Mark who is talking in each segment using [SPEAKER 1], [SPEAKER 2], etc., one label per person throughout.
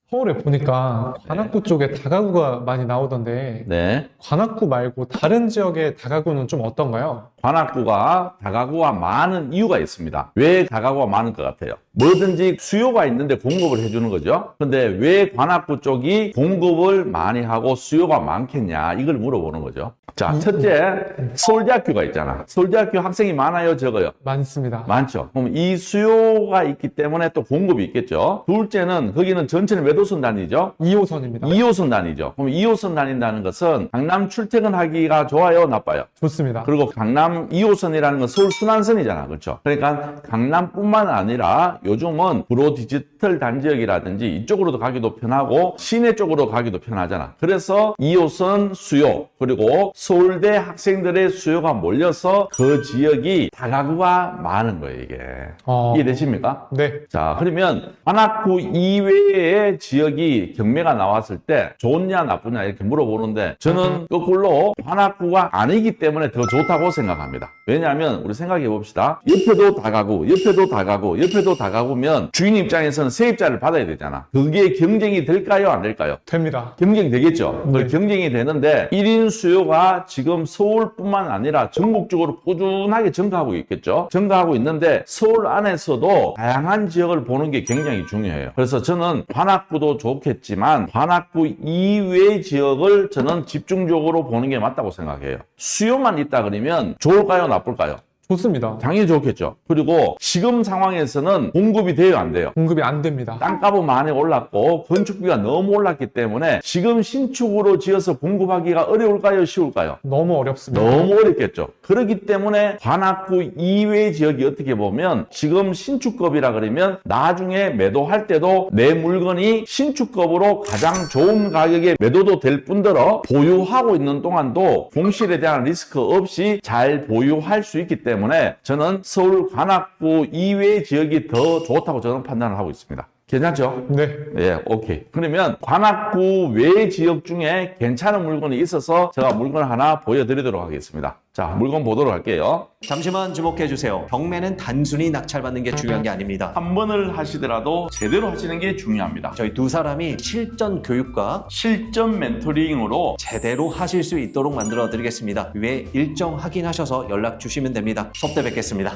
[SPEAKER 1] 서울에 보니까 관악구 쪽에 다가구가 많이 나오던데
[SPEAKER 2] 네.
[SPEAKER 1] 관악구 말고 다른 지역의 다가구는 좀 어떤가요?
[SPEAKER 2] 관악구가 다가구가 많은 이유가 있습니다. 왜 다가구가 많을 것 같아요? 뭐든지 수요가 있는데 공급을 해주는 거죠. 근데 왜 관악구 쪽이 공급을 많이 하고 수요가 많겠냐 이걸 물어보는 거죠. 자, 첫째, 서울대학교가 있잖아. 서울대학교 학생이 많아요, 적어요?
[SPEAKER 1] 많습니다.
[SPEAKER 2] 많죠. 그럼 이 수요가 있기 때문에 또 공급이 있겠죠. 둘째는 거기는 전체는 몇 호선 다니죠?
[SPEAKER 1] 2호선입니다.
[SPEAKER 2] 2호선 다니죠. 그럼 2호선 다닌다는 것은 강남 출퇴근하기가 좋아요, 나빠요?
[SPEAKER 1] 좋습니다.
[SPEAKER 2] 그리고 강남 2호선이라는 건 서울 순환선이잖아. 그렇죠? 그러니까 강남뿐만 아니라 요즘은 구로 디지털 단지역이라든지 이쪽으로도 가기도 편하고 시내 쪽으로 가기도 편하잖아. 그래서 2호선 수요 그리고 서울대 학생들의 수요가 몰려서 그 지역이 다가구가 많은 거예요, 이게. 이해되십니까?
[SPEAKER 1] 네.
[SPEAKER 2] 자, 그러면 관악구 이외의 지역이 경매가 나왔을 때 좋냐 나쁘냐 이렇게 물어보는데 저는 거꾸로 관악구가 아니기 때문에 더 좋다고 생각합니다. 왜냐하면 우리 생각해 봅시다. 옆에도 다가구, 옆에도 다가구, 옆에도 다가구면 주인 입장에서는 세입자를 받아야 되잖아. 그게 경쟁이 될까요? 안 될까요?
[SPEAKER 1] 됩니다.
[SPEAKER 2] 경쟁이 되겠죠.
[SPEAKER 1] 네.
[SPEAKER 2] 경쟁이 되는데 1인 수요가 지금 서울뿐만 아니라 전국적으로 꾸준하게 증가하고 있겠죠. 증가하고 있는데 서울 안에서도 다양한 지역을 보는 게 굉장히 중요해요. 그래서 저는 관악구도 좋겠지만 관악구 이외의 지역을 저는 집중적으로 보는 게 맞다고 생각해요. 수요만 있다 그러면 좋을까요? 나쁠까요?
[SPEAKER 1] 좋습니다.
[SPEAKER 2] 당연히 좋겠죠. 그리고 지금 상황에서는 공급이 돼요, 안 돼요?
[SPEAKER 1] 공급이 안 됩니다.
[SPEAKER 2] 땅값은 많이 올랐고 건축비가 너무 올랐기 때문에 지금 신축으로 지어서 공급하기가 어려울까요? 쉬울까요?
[SPEAKER 1] 너무 어렵습니다.
[SPEAKER 2] 너무 어렵겠죠. 그렇기 때문에 관악구 이외 지역이 어떻게 보면 지금 신축급이라 그러면 나중에 매도할 때도 내 물건이 신축급으로 가장 좋은 가격에 매도도 될 뿐더러 보유하고 있는 동안도 공실에 대한 리스크 없이 잘 보유할 수 있기 때문에 저는 서울 관악구 이외 지역이 더 좋다고 저는 판단을 하고 있습니다. 괜찮죠?
[SPEAKER 1] 네.
[SPEAKER 2] 예, 오케이. 그러면 관악구 외 지역 중에 괜찮은 물건이 있어서 제가 물건을 하나 보여드리도록 하겠습니다. 자, 물건 보도록 할게요.
[SPEAKER 3] 잠시만 주목해 주세요. 경매는 단순히 낙찰받는 게 중요한 게 아닙니다.
[SPEAKER 2] 한 번을 하시더라도 제대로 하시는 게 중요합니다.
[SPEAKER 3] 저희 두 사람이 실전 교육과
[SPEAKER 2] 실전 멘토링으로
[SPEAKER 3] 제대로 하실 수 있도록 만들어 드리겠습니다. 위에 일정 확인하셔서 연락 주시면 됩니다. 수업 때 뵙겠습니다.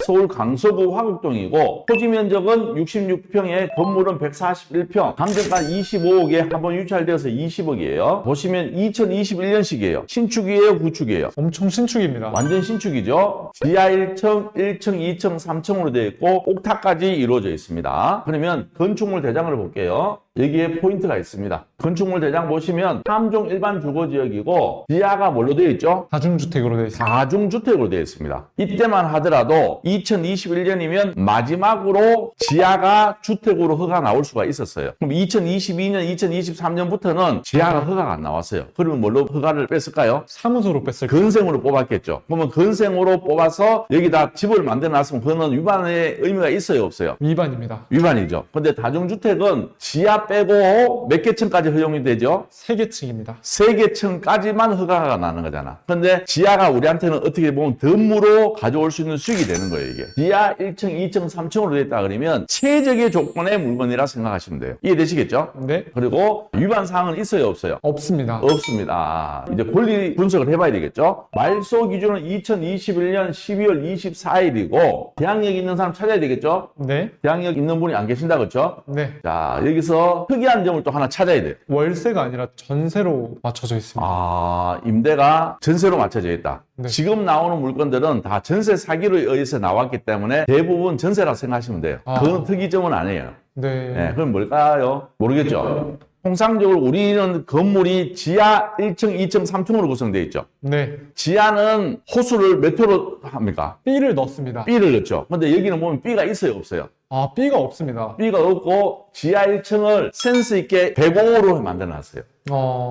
[SPEAKER 2] 서울 강서구 화곡동이고 토지 면적은 66평에 건물은 141평, 감정가 25억에 한번 유찰되어서 20억이에요. 보시면 2021년식이에요. 신축이에요, 구축이에요?
[SPEAKER 1] 엄청 신축입니다.
[SPEAKER 2] 완전 신축이죠. 지하 1층, 1층, 2층, 3층으로 되어 있고 옥탑까지 이루어져 있습니다. 그러면 건축물 대장을 볼게요. 여기에 포인트가 있습니다. 건축물 대장 보시면 3종 일반 주거지역이고 지하가 뭘로 되어 있죠?
[SPEAKER 1] 다중주택으로 되어 있습니다.
[SPEAKER 2] 4중주택으로 되어 있습니다. 이때만 하더라도 2021년이면 마지막으로 지하가 주택으로 허가 나올 수가 있었어요. 그럼 2022년, 2023년부터는 지하가 허가가 안 나왔어요. 그러면 뭘로 허가를 뺐을까요?
[SPEAKER 1] 사무소로 뺐을 때
[SPEAKER 2] 건생으로 뽑았겠죠. 그러면 건생으로 뽑아서 여기다 집을 만들어놨으면 그거는 위반의 의미가 있어요, 없어요?
[SPEAKER 1] 위반입니다.
[SPEAKER 2] 위반이죠. 근데 다중주택은 지하 빼고 몇 개 층까지 허용이 되죠?
[SPEAKER 1] 3개 층입니다.
[SPEAKER 2] 3개 층까지만 허가가 나는 거잖아. 근데 지하가 우리한테는 어떻게 보면 덤으로 가져올 수 있는 수익이 되는 거예요, 이게. 지하 1층, 2층, 3층으로 되어 있다 그러면 최적의 조건의 물건이라 생각하시면 돼요. 이해되시겠죠?
[SPEAKER 1] 네.
[SPEAKER 2] 그리고 위반 사항은 있어요, 없어요?
[SPEAKER 1] 없습니다.
[SPEAKER 2] 없습니다. 이제 권리 분석을 해봐야 되겠죠? 말소 기준은 2021년 12월 24일이고 대항력 있는 사람 찾아야 되겠죠?
[SPEAKER 1] 네.
[SPEAKER 2] 대항력 있는 분이 안 계신다, 그렇죠?
[SPEAKER 1] 네.
[SPEAKER 2] 자, 여기서 특이한 점을 또 하나 찾아야 돼요.
[SPEAKER 1] 월세가 아니라 전세로 맞춰져 있습니다.
[SPEAKER 2] 임대가 전세로 맞춰져 있다.
[SPEAKER 1] 네.
[SPEAKER 2] 지금 나오는 물건들은 다 전세 사기로 의해서 나왔기 때문에 대부분 전세라고 생각하시면 돼요. 그건 특이점은 아니에요.
[SPEAKER 1] 네.
[SPEAKER 2] 네, 그럼 뭘까요? 모르겠죠? 통상적으로 우리는 건물이 지하 1층, 2층, 3층으로 구성되어 있죠.
[SPEAKER 1] 네.
[SPEAKER 2] 지하는 호수를 몇 호로 합니까?
[SPEAKER 1] B를 넣습니다.
[SPEAKER 2] B를 넣죠. 근데 여기는 보면 B가 있어요, 없어요?
[SPEAKER 1] B가 없습니다.
[SPEAKER 2] B가 없고 지하 1층을 센스 있게 105호로 만들어놨어요.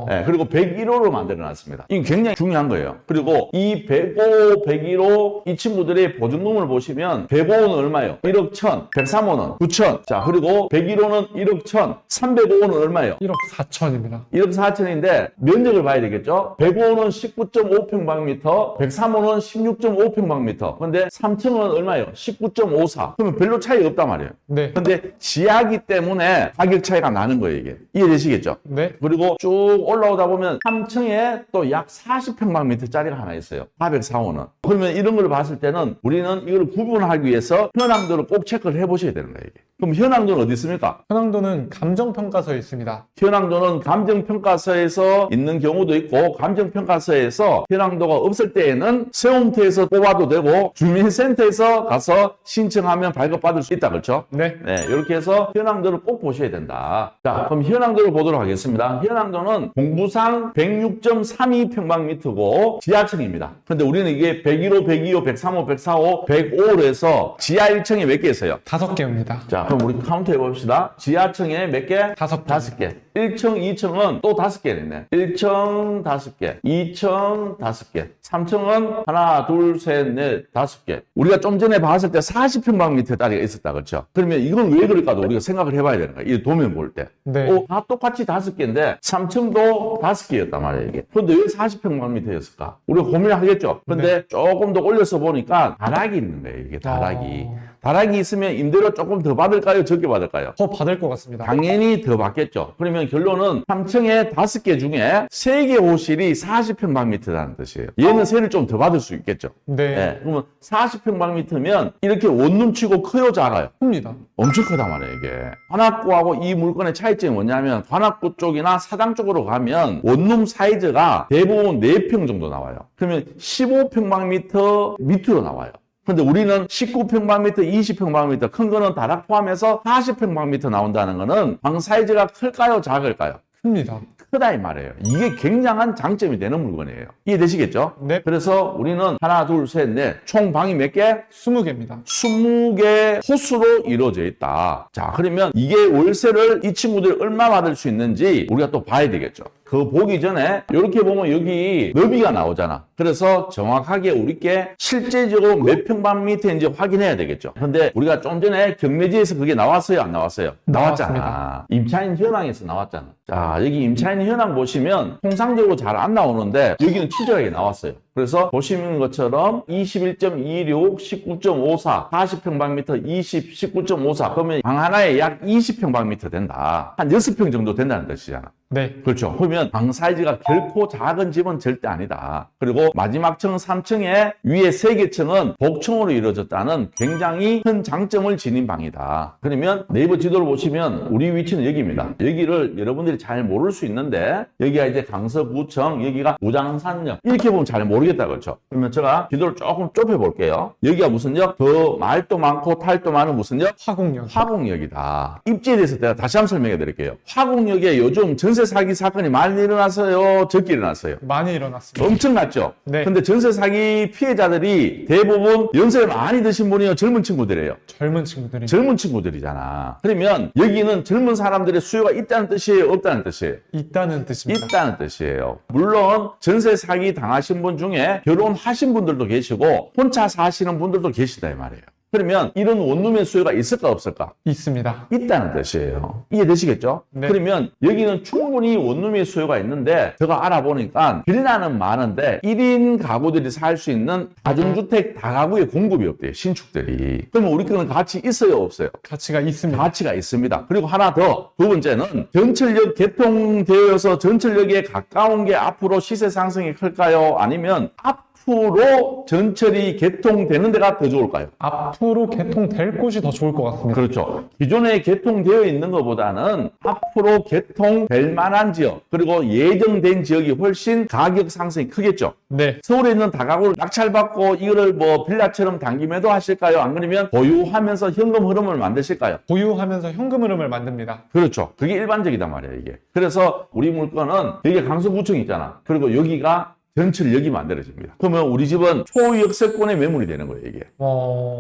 [SPEAKER 2] 네, 그리고 101호로 만들어놨습니다. 이게 굉장히 중요한 거예요. 그리고 이 105, 101호 이 친구들의 보증금을 보시면 105호는 얼마예요? 1억 1천, 103호는 9천. 자, 그리고 101호는 1억 1천, 305호는 얼마예요?
[SPEAKER 1] 1억 4천입니다.
[SPEAKER 2] 1억 4천인데 면적을 봐야 되겠죠? 105호는 19.5평방미터, 103호는 16.5평방미터. 근데 3층은 얼마예요? 19.54. 그러면 별로 차이 없단 말이에요.
[SPEAKER 1] 네.
[SPEAKER 2] 근데 지하기 때문에 때문에 가격 차이가 나는 거예요, 이게. 이해되시겠죠?
[SPEAKER 1] 네.
[SPEAKER 2] 그리고 쭉 올라오다 보면 3층에 또 약 40평방미터짜리가 하나 있어요. 404호는. 그러면 이런 걸 봤을 때는 우리는 이걸 구분하기 위해서 현황도를 꼭 체크를 해보셔야 되는 거예요, 이게. 그럼 현황도는 어디 있습니까?
[SPEAKER 1] 현황도는 감정평가서에 있습니다.
[SPEAKER 2] 현황도는 감정평가서에서 있는 경우도 있고, 감정평가서에서 현황도가 없을 때에는 세움터에서 뽑아도 되고, 주민센터에서 가서 신청하면 발급받을 수 있다, 그렇죠?
[SPEAKER 1] 네.
[SPEAKER 2] 네, 이렇게 해서 현황도를 꼭 보셔야 된다. 자, 그럼 현황도를 보도록 하겠습니다. 현황도는 공부상 106.32평방미터고 지하층입니다. 그런데 우리는 이게 101호, 102호, 103호, 104호, 105호로 해서 지하 1층에 몇 개 있어요?
[SPEAKER 1] 5개입니다.
[SPEAKER 2] 자, 그럼 우리 카운트 해봅시다. 지하층에 몇 개?
[SPEAKER 1] 5개.
[SPEAKER 2] 5개. 1층, 2층은 또 5개 있네. 1층 5개, 2층 5개, 3층은 하나, 둘, 셋, 넷, 5개. 우리가 좀 전에 봤을 때 40평방미터짜리가 있었다, 그렇죠? 그러면 이건 왜 그럴까도 우리가 생각을 해봐야 되는 거야. 이 도면 볼 때.
[SPEAKER 1] 네.
[SPEAKER 2] 다 똑같이 5개인데 3층도 5개였단 말이에요, 이게. 그런데 왜 40평방미터였을까? 우리가 고민을 하겠죠. 근데 조금 더 올려서 보니까 다락이 있는 거예요, 이게 다락이. 다락이 있으면 임대료 조금 더 받을까요? 적게 받을까요?
[SPEAKER 1] 더 받을 것 같습니다.
[SPEAKER 2] 당연히 더 받겠죠. 그러면 결론은 3층에 5개 중에 3개 호실이 40평방미터라는 뜻이에요. 얘는 세를 좀 더 받을 수 있겠죠.
[SPEAKER 1] 네.
[SPEAKER 2] 네, 그러면 40평방미터면 이렇게 원룸치고 커요, 작아요?
[SPEAKER 1] 큽니다.
[SPEAKER 2] 엄청 크단 말이에요, 이게. 관악구하고 이 물건의 차이점이 뭐냐면 관악구 쪽이나 사당 쪽으로 가면 원룸 사이즈가 대부분 4평 정도 나와요. 그러면 15평방미터 밑으로 나와요. 근데 우리는 19평방미터, 20평방미터, 큰 거는 다락 포함해서 40평방미터 나온다는 거는 방 사이즈가 클까요, 작을까요?
[SPEAKER 1] 큽니다.
[SPEAKER 2] 크다 이 말이에요. 이게 굉장한 장점이 되는 물건이에요. 이해되시겠죠?
[SPEAKER 1] 네.
[SPEAKER 2] 그래서 우리는 하나, 둘, 셋, 넷, 총 방이 몇 개?
[SPEAKER 1] 20개입니다.
[SPEAKER 2] 20개 호수로 이루어져 있다. 자, 그러면 이게 월세를 이 친구들이 얼마 받을 수 있는지 우리가 또 봐야 되겠죠. 그거 보기 전에 이렇게 보면 여기 너비가 나오잖아. 그래서 정확하게 우리께 실제적으로 몇 평방미터인지 확인해야 되겠죠. 근데 우리가 좀 전에 경매지에서 그게 나왔어요, 안 나왔어요? 나왔잖아.
[SPEAKER 1] 나왔습니다.
[SPEAKER 2] 임차인 현황에서 나왔잖아. 자, 여기 임차인 현황 보시면 통상적으로 잘 안 나오는데 여기는 친절하게 나왔어요. 그래서 보시는 것처럼 21.26, 19.54, 40평방미터 20, 19.54. 그러면 방 하나에 약 20평방미터 된다. 한 6평 정도 된다는 뜻이잖아.
[SPEAKER 1] 네.
[SPEAKER 2] 그렇죠. 그러면 방 사이즈가 결코 작은 집은 절대 아니다. 그리고 마지막 층 3층에 위에 3개 층은 복층으로 이루어졌다는 굉장히 큰 장점을 지닌 방이다. 그러면 네이버 지도를 보시면 우리 위치는 여기입니다. 여기를 여러분들이 잘 모를 수 있는데 여기가 이제 강서구청, 여기가 우장산역 이렇게 보면 잘 모르겠다, 그렇죠? 그러면 제가 지도를 조금 좁혀 볼게요. 여기가 무슨 역? 더 말도 많고 탈도 많은 무슨 역?
[SPEAKER 1] 화곡역.
[SPEAKER 2] 화곡역이다. 입지에 대해서 내가 다시 한번 설명해 드릴게요. 화곡역에 요즘 전세 사기 사건이 많이 일어났어요? 적게 일어났어요?
[SPEAKER 1] 많이 일어났습니다.
[SPEAKER 2] 엄청났죠?
[SPEAKER 1] 네.
[SPEAKER 2] 근데 전세 사기 피해자들이 대부분 연세를 많이 드신 분이요, 젊은 친구들이에요.
[SPEAKER 1] 젊은 친구들이.
[SPEAKER 2] 젊은 친구들이잖아. 그러면 여기는 젊은 사람들의 수요가 있다는 뜻이에요, 없다는 뜻이에요?
[SPEAKER 1] 있다는 뜻입니다.
[SPEAKER 2] 있다는 뜻이에요. 물론 전세 사기 당하신 분 중에 결혼하신 분들도 계시고 혼자 사시는 분들도 계시다 이 말이에요. 그러면 이런 원룸의 수요가 있을까 없을까?
[SPEAKER 1] 있습니다.
[SPEAKER 2] 있다는 뜻이에요. 이해되시겠죠?
[SPEAKER 1] 네.
[SPEAKER 2] 그러면 여기는 충분히 원룸의 수요가 있는데 제가 알아보니까 빌라는 많은데 1인 가구들이 살 수 있는 다중주택 다가구의 공급이 없대요. 신축들이. 그러면 우리 거는 가치 있어요, 없어요?
[SPEAKER 1] 가치가 있습니다.
[SPEAKER 2] 가치가 있습니다. 그리고 하나 더, 두 번째는 전철역 개통되어서 전철역에 가까운 게 앞으로 시세 상승이 클까요? 아니면 앞으로 전철이 개통되는 데가 더 좋을까요?
[SPEAKER 1] 앞으로 개통될 곳이 더 좋을 것 같습니다.
[SPEAKER 2] 그렇죠. 기존에 개통되어 있는 것보다는 앞으로 개통될 만한 지역, 그리고 예정된 지역이 훨씬 가격 상승이 크겠죠.
[SPEAKER 1] 네.
[SPEAKER 2] 서울에 있는 다가구를 낙찰받고 이거를 뭐 빌라처럼 단기 매도하실까요? 안 그러면 보유하면서 현금 흐름을 만드실까요?
[SPEAKER 1] 보유하면서 현금 흐름을 만듭니다.
[SPEAKER 2] 그렇죠. 그게 일반적이단 말이에요, 이게. 그래서 우리 물건은 여기 강서구청 있잖아. 그리고 여기가 전철역이 만들어집니다. 그러면 우리 집은 초역세권의 매물이 되는 거예요, 이게.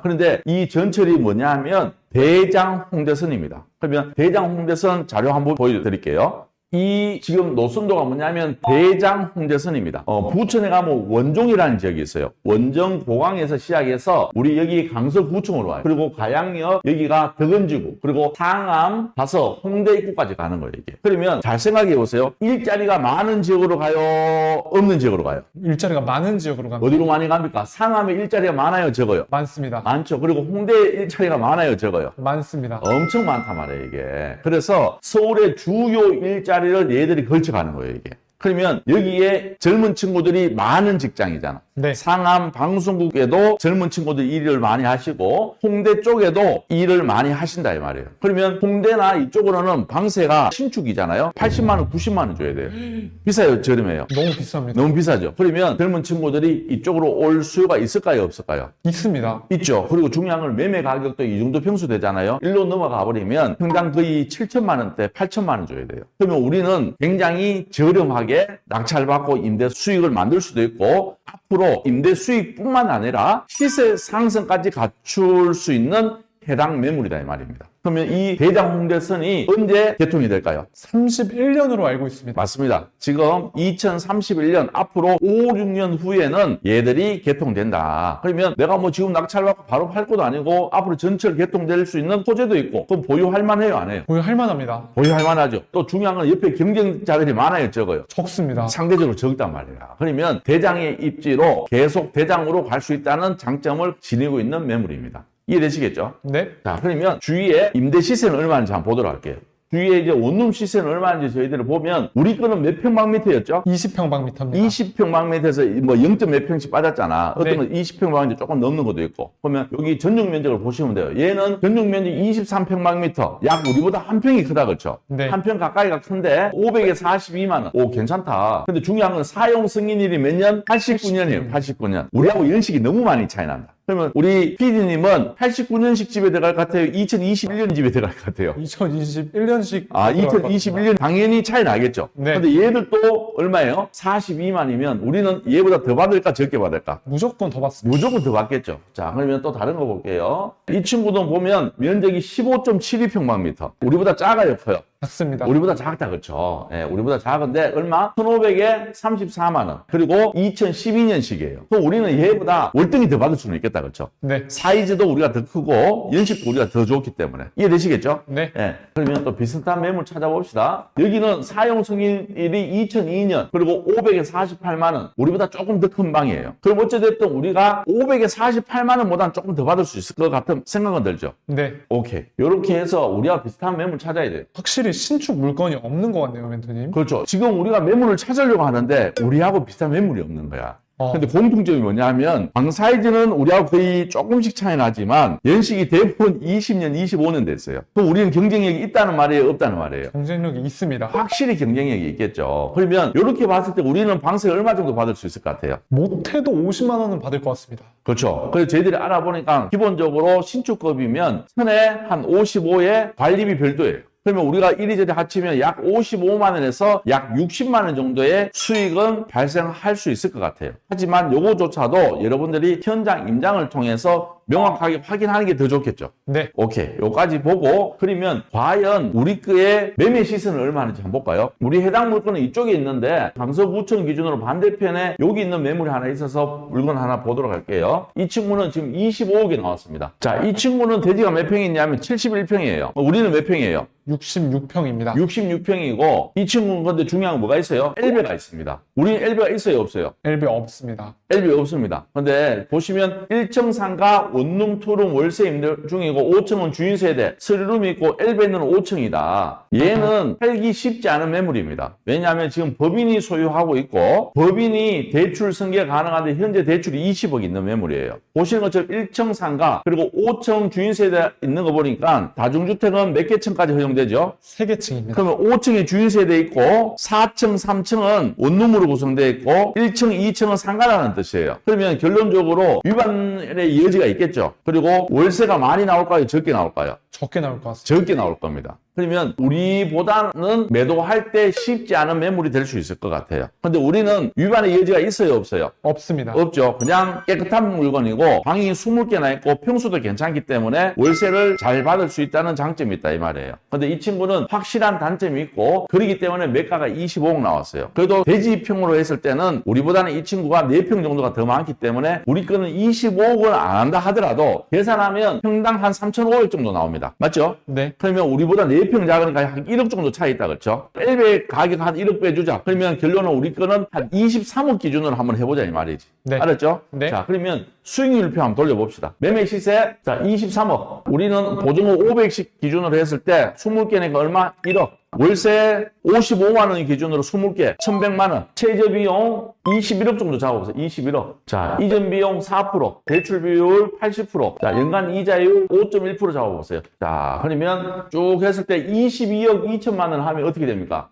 [SPEAKER 2] 그런데 이 전철이 뭐냐 하면 대장 홍대선입니다. 그러면 대장 홍대선 자료 한번 보여드릴게요. 이 지금 노선도가 뭐냐면 대장 홍대선입니다. 부천에 가면 원종이라는 지역이 있어요. 원정 고강에서 시작해서 우리 여기 강서구청으로 와요. 그리고 가양역 여기가 덕은지구 그리고 상암 가서 홍대 입구까지 가는 거예요. 이게. 그러면 잘 생각해 보세요. 일자리가 많은 지역으로 가요? 없는 지역으로 가요?
[SPEAKER 1] 일자리가 많은 지역으로 갑니다.
[SPEAKER 2] 어디로 많이 갑니까? 상암에 일자리가 많아요? 적어요?
[SPEAKER 1] 많습니다.
[SPEAKER 2] 많죠. 그리고 홍대에 일자리가 많아요? 적어요?
[SPEAKER 1] 많습니다.
[SPEAKER 2] 엄청 많단 말이에요, 이게. 그래서 서울의 주요 일자리를 얘들이 걸쳐가는 거예요, 이게. 그러면 여기에 젊은 친구들이 많은 직장이잖아.
[SPEAKER 1] 네.
[SPEAKER 2] 상암 방송국에도 젊은 친구들이 일을 많이 하시고 홍대 쪽에도 일을 많이 하신다 이 말이에요. 그러면 홍대나 이쪽으로는 방세가 신축이잖아요. 80만 원, 90만 원 줘야 돼요. 비싸요, 저렴해요?
[SPEAKER 1] 너무 비쌉니다.
[SPEAKER 2] 너무 비싸죠. 그러면 젊은 친구들이 이쪽으로 올 수요가 있을까요, 없을까요?
[SPEAKER 1] 있습니다.
[SPEAKER 2] 있죠. 그리고 중요한 건 매매 가격도 이 정도 평수 되잖아요. 일로 넘어가 버리면 평당 거의 7천만 원대, 8천만 원 줘야 돼요. 그러면 우리는 굉장히 저렴하게 낙찰받고 임대 수익을 만들 수도 있고 앞으로 임대 수익뿐만 아니라 시세 상승까지 갖출 수 있는 해당 매물이다 이 말입니다. 그러면 이 대장 홍대선이 언제 개통이 될까요?
[SPEAKER 1] 31년으로 알고 있습니다.
[SPEAKER 2] 맞습니다. 지금 2031년 앞으로 5, 6년 후에는 얘들이 개통된다. 그러면 내가 뭐 지금 낙찰받고 바로 팔 것도 아니고 앞으로 전철 개통될 수 있는 소재도 있고 그럼 보유할 만해요, 안 해요?
[SPEAKER 1] 보유할 만합니다.
[SPEAKER 2] 보유할 만하죠. 또 중요한 건 옆에 경쟁자들이 많아요, 적어요?
[SPEAKER 1] 적습니다.
[SPEAKER 2] 상대적으로 적단 말이야. 그러면 대장의 입지로 계속 대장으로 갈 수 있다는 장점을 지니고 있는 매물입니다. 이해되시겠죠?
[SPEAKER 1] 네.
[SPEAKER 2] 자, 그러면 주위에 임대 시세는 얼마인지 한번 보도록 할게요. 주위에 이제 원룸 시세는 얼마인지 저희들을 보면 우리 거는 몇 평방미터였죠?
[SPEAKER 1] 20평방미터입니다.
[SPEAKER 2] 20평방미터에서 뭐 0. 몇 평씩 빠졌잖아. 어떤
[SPEAKER 1] 네.
[SPEAKER 2] 건 20평방미터 조금 넘는 것도 있고. 그러면 여기 전용 면적을 보시면 돼요. 얘는 전용 면적 23평방미터. 약 우리보다 한 평이 크다, 그렇죠?
[SPEAKER 1] 네.
[SPEAKER 2] 한 평 가까이가 큰데 500에 42만 원. 오, 괜찮다. 근데 중요한 건 사용 승인일이 몇 년? 89년이에요. 89년. 우리하고 연식이 너무 많이 차이 난다. 그러면 우리 PD님은 89년식 집에 들어갈 것 같아요? 2021년 집에 들어갈 것 같아요?
[SPEAKER 1] 2021년식.
[SPEAKER 2] 2021년 당연히 차이 나겠죠.
[SPEAKER 1] 네.
[SPEAKER 2] 근데 얘들도 얼마예요? 42만이면 우리는 얘보다 더 받을까 적게 받을까?
[SPEAKER 1] 무조건 더 받습니다.
[SPEAKER 2] 무조건 더 받겠죠. 자, 그러면 또 다른 거 볼게요. 이 친구도 보면 면적이 15.72평방미터. 우리보다 작아요, 커요?
[SPEAKER 1] 작습니다.
[SPEAKER 2] 우리보다 작다, 그렇죠? 예, 우리보다 작은데 얼마? 1,500에 34만 원. 그리고 2012년식이에요. 그럼 우리는 얘보다 월등히 더 받을 수는 있겠다, 그렇죠?
[SPEAKER 1] 네.
[SPEAKER 2] 사이즈도 우리가 더 크고 연식도 우리가 더 좋기 때문에 이해되시겠죠?
[SPEAKER 1] 네.
[SPEAKER 2] 예. 그러면 또 비슷한 매물 찾아봅시다. 여기는 사용 승인일이 2002년 그리고 500에 48만 원. 우리보다 조금 더 큰 방이에요. 그럼 어찌됐든 우리가 500에 48만 원보다는 조금 더 받을 수 있을 것 같은 생각은 들죠?
[SPEAKER 1] 네.
[SPEAKER 2] 오케이. 이렇게 해서 우리가 비슷한 매물 찾아야 돼요.
[SPEAKER 1] 확실히 신축 물건이 없는 것 같네요, 멘토님.
[SPEAKER 2] 그렇죠. 지금 우리가 매물을 찾으려고 하는데 우리하고 비슷한 매물이 없는 거야. 근데 공통점이 뭐냐면 방 사이즈는 우리하고 거의 조금씩 차이 나지만 연식이 대부분 20년, 25년 됐어요. 그럼 우리는 경쟁력이 있다는 말이에요, 없다는 말이에요?
[SPEAKER 1] 경쟁력이 있습니다.
[SPEAKER 2] 확실히 경쟁력이 있겠죠. 그러면 이렇게 봤을 때 우리는 방세 얼마 정도 받을 수 있을 것 같아요?
[SPEAKER 1] 못해도 50만 원은 받을 것 같습니다.
[SPEAKER 2] 그렇죠. 그래서 저희들이 알아보니까 기본적으로 신축급이면 천에 한 55에 관리비 별도예요. 그러면 우리가 이리저리 합치면 약 55만 원에서 약 60만 원 정도의 수익은 발생할 수 있을 것 같아요. 하지만 요거조차도 여러분들이 현장 임장을 통해서 명확하게 확인하는 게 더 좋겠죠.
[SPEAKER 1] 네.
[SPEAKER 2] 오케이. 요까지 보고 그러면 과연 우리 거의 매매 시세는 얼마인지 한번 볼까요? 우리 해당 물건은 이쪽에 있는데 강서구청 기준으로 반대편에 여기 있는 매물이 하나 있어서 물건 하나 보도록 할게요. 이 친구는 지금 25억이 나왔습니다. 자, 이 친구는 대지가 몇 평이 있냐면 71평이에요. 우리는 몇 평이에요?
[SPEAKER 1] 66평입니다.
[SPEAKER 2] 66평이고 이 친구는 근데 중요한 건 뭐가 있어요? 엘베가 있습니다. 우리는 엘베가 있어요, 없어요?
[SPEAKER 1] LB 없습니다.
[SPEAKER 2] 엘베 없습니다. 근데 보시면 1층 상가 원룸 투룸 월세 임대 중이고 5층은 주인 세대, 3룸이 있고 엘베는 5층이다. 얘는 팔기 쉽지 않은 매물입니다. 왜냐하면 지금 법인이 소유하고 있고 법인이 대출 승계 가능한데 현재 대출이 20억 있는 매물이에요. 보시는 것처럼 1층 상가 그리고 5층 주인 세대 있는 거 보니까 다중주택은 몇 개 층까지 허용되죠?
[SPEAKER 1] 3개 층입니다.
[SPEAKER 2] 그러면 5층에 주인 세대 있고 4층, 3층은 원룸으로 구성되어 있고 1층, 2층은 상가라는 뜻이에요. 그러면 결론적으로 위반의 여지가 있겠죠. 그리고 월세가 많이 나올까요? 적게 나올까요?
[SPEAKER 1] 적게 나올 것 같습니다.
[SPEAKER 2] 적게 나올 겁니다. 그러면 우리보다는 매도할 때 쉽지 않은 매물이 될 수 있을 것 같아요. 근데 우리는 위반의 여지가 있어요, 없어요?
[SPEAKER 1] 없습니다.
[SPEAKER 2] 없죠. 그냥 깨끗한 물건이고 방이 20개나 있고 평수도 괜찮기 때문에 월세를 잘 받을 수 있다는 장점이 있다 이 말이에요. 근데 이 친구는 확실한 단점이 있고 그렇기 때문에 매가가 25억 나왔어요. 그래도 대지평으로 했을 때는 우리보다는 이 친구가 4평 정도가 더 많기 때문에 우리 거는 25억을 안 한다 하더라도 계산하면 평당 한 3,500 정도 나옵니다. 맞죠?
[SPEAKER 1] 네.
[SPEAKER 2] 그러면 우리보다 4평 작으니까 한 1억 정도 차이 있다 그렇죠? LB의 가격 한 1억 빼주자. 그러면 결론은 우리 거는 한 23억 기준으로 한번 해보자 이 말이지.
[SPEAKER 1] 네.
[SPEAKER 2] 알았죠?
[SPEAKER 1] 네.
[SPEAKER 2] 자, 그러면 수익률표 한번 돌려봅시다. 매매 시세, 자, 23억. 우리는 보증금 500씩 기준으로 했을 때 20개니까 얼마? 1억. 월세 55만 원 기준으로 20개, 1,100만 원. 최저 비용 21억 정도 잡아보세요. 21억. 자, 이전 비용 4%, 대출 비율 80%. 자, 연간 이자율 5.1% 잡아보세요. 자, 그러면 쭉 했을 때 22억 2천만 원 하면 어떻게 됩니까?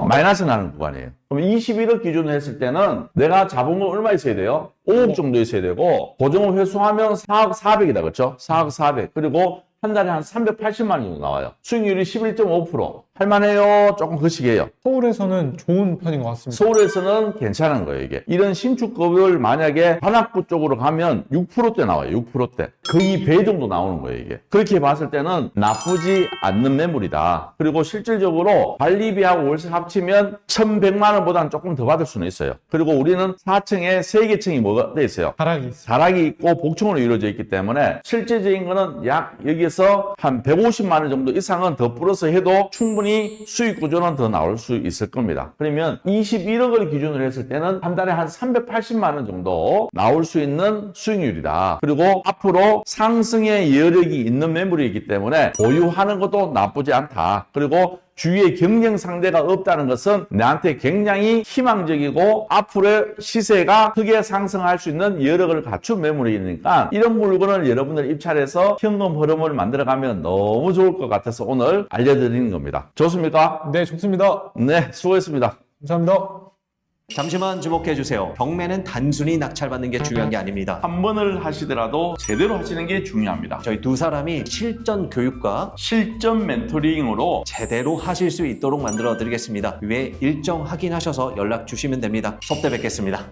[SPEAKER 2] 마이너스 나는 구간이에요. 그럼 21억 기준으로 했을 때는 내가 자본금 얼마 있어야 돼요? 5억 정도 있어야 되고, 보증금 회수하면 4억 400이다. 그렇죠? 4억 400. 그리고 한 달에 한 380만 원 정도 나와요. 수익률이 11.5%. 할만해요? 조금 거시기해요.
[SPEAKER 1] 서울에서는 좋은 편인 것 같습니다.
[SPEAKER 2] 서울에서는 괜찮은 거예요, 이게. 이런 신축급을 만약에 관악구 쪽으로 가면 6%대 나와요, 6%대. 거의 배 정도 나오는 거예요, 이게. 그렇게 봤을 때는 나쁘지 않는 매물이다. 그리고 실질적으로 관리비하고 월세 합치면 1,100만 원보다는 조금 더 받을 수는 있어요. 그리고 우리는 4층에 3개 층이 뭐가 돼 있어요?
[SPEAKER 1] 가락이 있습니다.
[SPEAKER 2] 다락이 있고 복층으로 이루어져 있기 때문에 실제적인 거는 약 여기에서 한 150만 원 정도 이상은 더 플러스 해도 충분히 수익 구조는 더 나올 수 있을 겁니다. 그러면 21억을 기준으로 했을 때는 한 달에 한 380만 원 정도 나올 수 있는 수익률이다. 그리고 앞으로 상승의 여력이 있는 매물이기 때문에 보유하는 것도 나쁘지 않다. 그리고 주위에 경쟁 상대가 없다는 것은 나한테 굉장히 희망적이고 앞으로의 시세가 크게 상승할 수 있는 여력을 갖춘 매물이니까 이런 물건을 여러분들 입찰해서 현금 흐름을 만들어가면 너무 좋을 것 같아서 오늘 알려드리는 겁니다. 좋습니까?
[SPEAKER 1] 네, 좋습니다.
[SPEAKER 2] 네, 수고했습니다.
[SPEAKER 1] 감사합니다.
[SPEAKER 3] 잠시만 주목해 주세요. 경매는 단순히 낙찰받는 게 중요한 게 아닙니다.
[SPEAKER 2] 한 번을 하시더라도 제대로 하시는 게 중요합니다.
[SPEAKER 3] 저희 두 사람이 실전 교육과
[SPEAKER 2] 실전 멘토링으로
[SPEAKER 3] 제대로 하실 수 있도록 만들어 드리겠습니다. 위에 일정 확인하셔서 연락 주시면 됩니다. 수업 때 뵙겠습니다.